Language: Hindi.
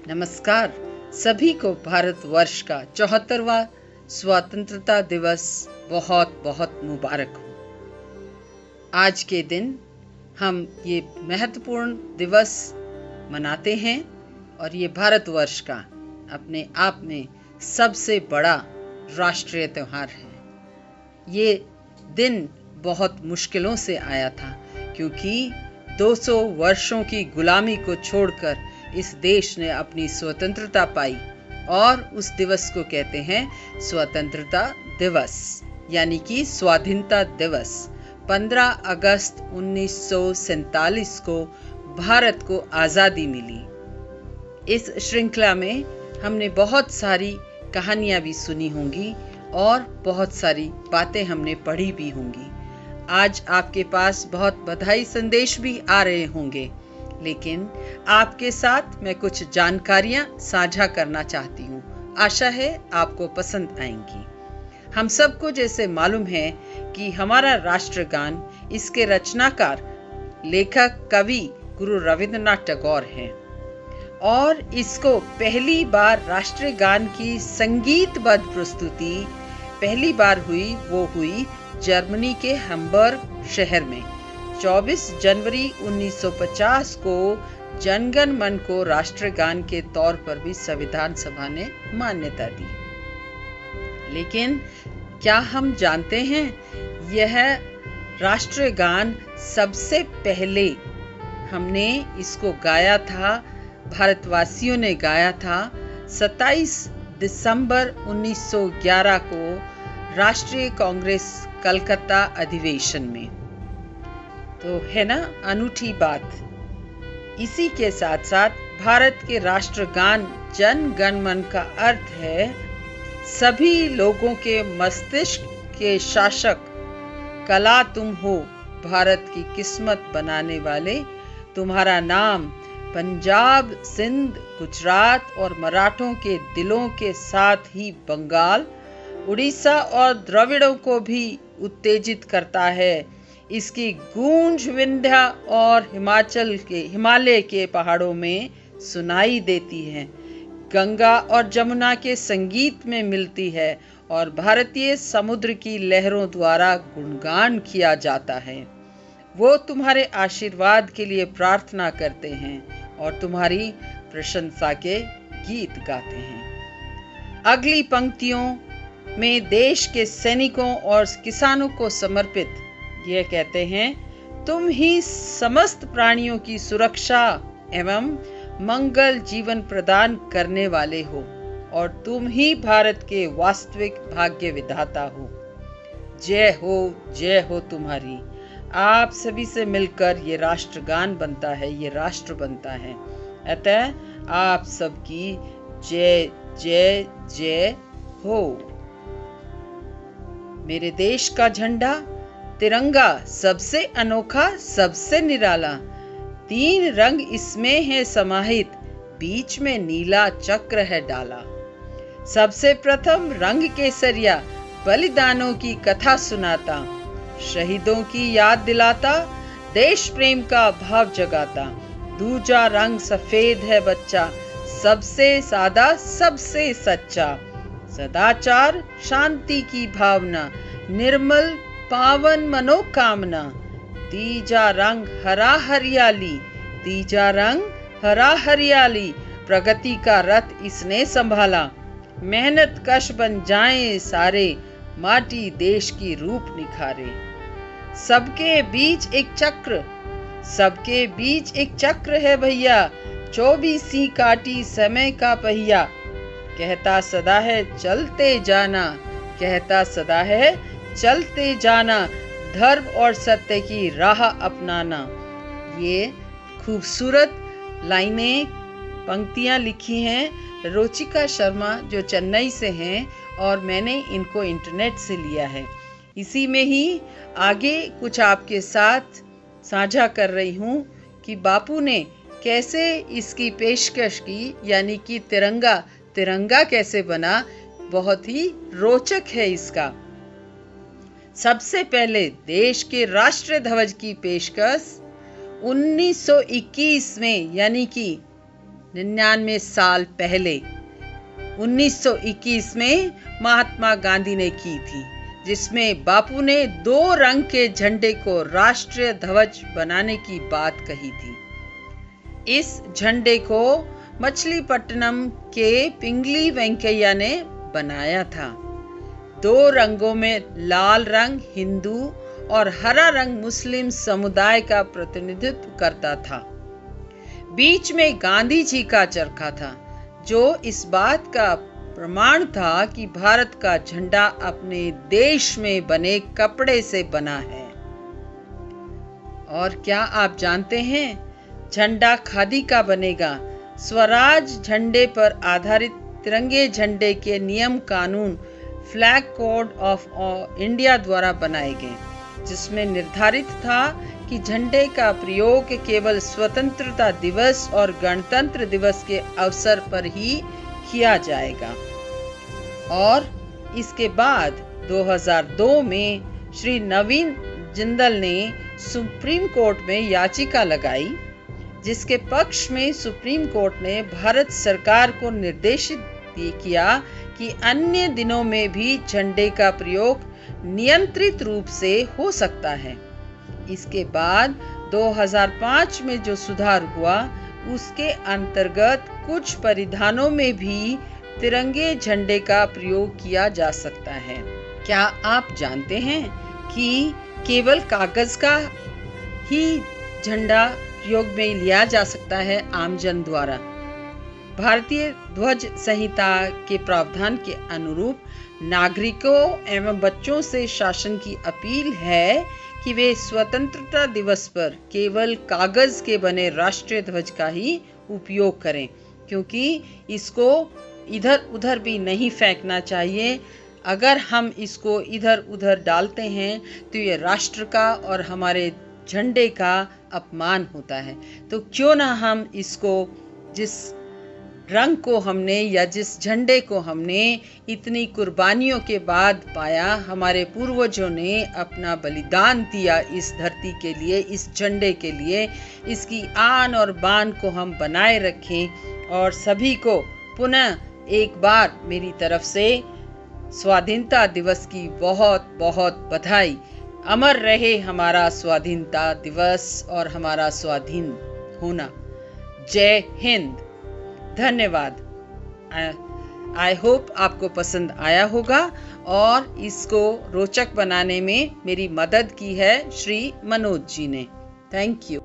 नमस्कार। सभी को भारतवर्ष का 74वां स्वतंत्रता दिवस बहुत बहुत मुबारक हो। आज के दिन हम ये महत्वपूर्ण दिवस मनाते हैं और ये भारतवर्ष का अपने आप में सबसे बड़ा राष्ट्रीय त्यौहार है। ये दिन बहुत मुश्किलों से आया था, क्योंकि 200 वर्षों की गुलामी को छोड़कर इस देश ने अपनी स्वतंत्रता पाई और उस दिवस को कहते हैं स्वतंत्रता दिवस, यानी कि स्वाधीनता दिवस। 15 अगस्त 1947 को भारत को आज़ादी मिली। इस श्रृंखला में हमने बहुत सारी कहानियां भी सुनी होंगी और बहुत सारी बातें हमने पढ़ी भी होंगी। आज आपके पास बहुत बधाई संदेश भी आ रहे होंगे, लेकिन आपके साथ मैं कुछ जानकारियां साझा करना चाहती हूं। आशा है आपको पसंद आएंगी। हम सबको जैसे मालूम है कि हमारा राष्ट्रगान, इसके रचनाकार लेखक कवि गुरु रविंद्रनाथ टैगोर हैं और इसको पहली बार राष्ट्रीय गान की संगीतबद्ध प्रस्तुति पहली बार हुई जर्मनी के हैम्बर्ग शहर में 24 जनवरी 1950 को जनगण मन को राष्ट्रगान के तौर पर भी संविधान सभा ने मान्यता दी। लेकिन क्या हम जानते हैं यह राष्ट्रगान सबसे पहले हमने इसको गाया था, भारतवासियों ने गाया था 27 दिसंबर 1911 को राष्ट्रीय कांग्रेस कलकत्ता अधिवेशन में। तो है ना अनूठी बात। इसी के साथ साथ भारत के राष्ट्रगान जन गण मन का अर्थ है सभी लोगों के मस्तिष्क के शासक, कला तुम हो भारत की किस्मत बनाने वाले, तुम्हारा नाम पंजाब, सिंध, गुजरात और मराठों के दिलों के साथ ही बंगाल, उड़ीसा और द्रविड़ों को भी उत्तेजित करता है। इसकी गूंज विंध्य और हिमालय के पहाड़ों में सुनाई देती है, गंगा और जमुना के संगीत में मिलती है और भारतीय समुद्र की लहरों द्वारा गुणगान किया जाता है। वो तुम्हारे आशीर्वाद के लिए प्रार्थना करते हैं और तुम्हारी प्रशंसा के गीत गाते हैं। अगली पंक्तियों में देश के सैनिकों और किसानों को समर्पित ये कहते हैं, तुम ही समस्त प्राणियों की सुरक्षा एवं मंगल जीवन प्रदान करने वाले हो और तुम ही भारत के वास्तविक भाग्य विधाता हो। जय हो तुम्हारी। आप सभी से मिलकर ये राष्ट्रगान बनता है, ये राष्ट्र बनता है। अतः आप सबकी जय जय जय हो। मेरे देश का झंडा तिरंगा सबसे अनोखा, सबसे निराला, 3 रंग इसमें है समाहित, बीच में नीला चक्र है डाला। सबसे प्रथम रंग केसरिया बलिदानों की कथा सुनाता, शहीदों की याद दिलाता, देश प्रेम का भाव जगाता। दूजा रंग सफेद है बच्चा, सबसे सादा सबसे सच्चा, सदाचार शांति की भावना, निर्मल पावन मनोकामना। तीजा रंग हरा हरियाली, तीजा रंग हरा हरियाली, प्रगति का रथ इसने संभाला, मेहनत कश बन जाएं सारे, माटी देश की रूप निखारे। सबके बीच एक चक्र, सबके बीच एक चक्र है भैया, 24वीं काटी समय का पहिया, कहता सदा है चलते जाना, कहता सदा है चलते जाना, धर्म और सत्य की राह अपनाना। ये खूबसूरत लाइनें, पंक्तियां लिखी हैं रुचिका शर्मा, जो चेन्नई से हैं और मैंने इनको इंटरनेट से लिया है। इसी में ही आगे कुछ आपके साथ साझा कर रही हूँ कि बापू ने कैसे इसकी पेशकश की, यानी कि तिरंगा कैसे बना। बहुत ही रोचक है इसका। सबसे पहले देश के राष्ट्रीय ध्वज की पेशकश 1921 में, यानी कि 99 साल पहले 1921 में महात्मा गांधी ने की थी, जिसमें बापू ने 2 रंग के झंडे को राष्ट्रीय ध्वज बनाने की बात कही थी। इस झंडे को मछलीपट्टनम के पिंगली वेंकैया ने बनाया था। 2 रंगों में लाल रंग हिंदू और हरा रंग मुस्लिम समुदाय का प्रतिनिधित्व करता था। बीच में गांधी जी का चरखा था, जो इस बात का प्रमाण था कि भारत का झंडा अपने देश में बने कपड़े से बना है। और क्या आप जानते हैं, झंडा खादी का बनेगा। स्वराज झंडे पर आधारित तिरंगे झंडे के नियम कानून फ्लैग कोड ऑफ इंडिया द्वारा बनाए गए, जिसमें निर्धारित था कि झंडे का प्रयोग केवल स्वतंत्रता दिवस और गणतंत्र दिवस के अवसर पर ही किया जाएगा। और इसके बाद 2002 में श्री नवीन जिंदल ने सुप्रीम कोर्ट में याचिका लगाई, जिसके पक्ष में सुप्रीम कोर्ट ने भारत सरकार को निर्देशित किया कि अन्य दिनों में भी झंडे का प्रयोग नियंत्रित रूप से हो सकता है। इसके बाद 2005 में जो सुधार हुआ, उसके अंतर्गत कुछ परिधानों में भी तिरंगे झंडे का प्रयोग किया जा सकता है। क्या आप जानते हैं कि केवल कागज का ही झंडा प्रयोग में लिया जा सकता है आमजन द्वारा? भारतीय ध्वज संहिता के प्रावधान के अनुरूप नागरिकों एवं बच्चों से शासन की अपील है कि वे स्वतंत्रता दिवस पर केवल कागज के बने राष्ट्रीय ध्वज का ही उपयोग करें, क्योंकि इसको इधर उधर भी नहीं फेंकना चाहिए। अगर हम इसको इधर उधर डालते हैं तो ये राष्ट्र का और हमारे झंडे का अपमान होता है। तो क्यों ना हम इसको, जिस रंग को हमने या जिस झंडे को हमने इतनी कुर्बानियों के बाद पाया, हमारे पूर्वजों ने अपना बलिदान दिया इस धरती के लिए, इस झंडे के लिए, इसकी आन और बान को हम बनाए रखें। और सभी को पुनः एक बार मेरी तरफ से स्वाधीनता दिवस की बहुत बहुत बधाई। अमर रहे हमारा स्वाधीनता दिवस और हमारा स्वाधीन होना। जय हिंद। धन्यवाद। आई होप आपको पसंद आया होगा और इसको रोचक बनाने में मेरी मदद की है श्री मनोज जी ने। Thank you.